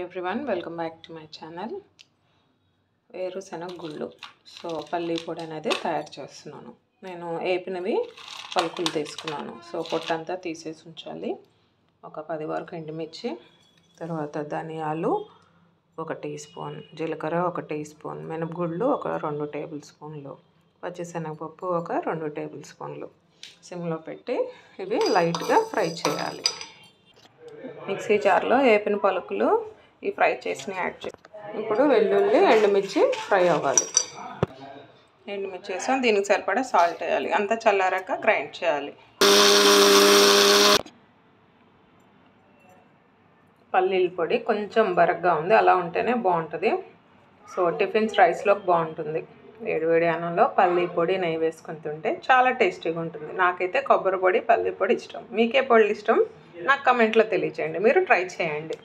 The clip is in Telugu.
Everyone, welcome back to my channel. వేరుశనగ గుళ్ళు. సో పల్లి పొడి అనేది తయారు చేస్తున్నాను. నేను ఏపినవి పలుకులు తీసుకున్నాను. సో పొట్టంతా తీసేసి ఉంచాలి. ఒక 10 వరకు ఎండుమిర్చి, తర్వాత ధనియాలు 1 టీ స్పూన్, జీలకర్ర 1 టీ స్పూన్, మినపగుళ్ళు ఒక 2 టేబుల్ స్పూన్లు, పచ్చిశనగపప్పు ఒక 2 టేబుల్ స్పూన్లు సిమ్లో పెట్టి ఇవి లైట్గా ఫ్రై చేయాలి. మిక్సీ జార్లో ఏపిన పలుకులు ఈ ఫ్రై చేసిన యాడ్ చేసి ఇప్పుడు వెల్లుల్లి ఎండుమిర్చి ఫ్రై అవ్వాలి. ఎండుమిర్చి వేసాం, దీనికి సరిపడా సాల్ట్ వేయాలి. అంతా చల్లారాక గ్రైండ్ చేయాలి. పల్లీల పొడి కొంచెం బరగ్గా ఉంది, అలా ఉంటేనే బాగుంటుంది. సో టిఫిన్స్ రైస్లోకి బాగుంటుంది. వేడివేడి అన్నంలో పల్లి పొడి నెయ్యి వేసుకొని తింటే చాలా టేస్టీగా ఉంటుంది. నాకైతే కొబ్బరి పొడి పల్లి పొడి ఇష్టం. మీకే పొడి ఇష్టం నాకు కమెంట్లో తెలియచేయండి. మీరు ట్రై చేయండి.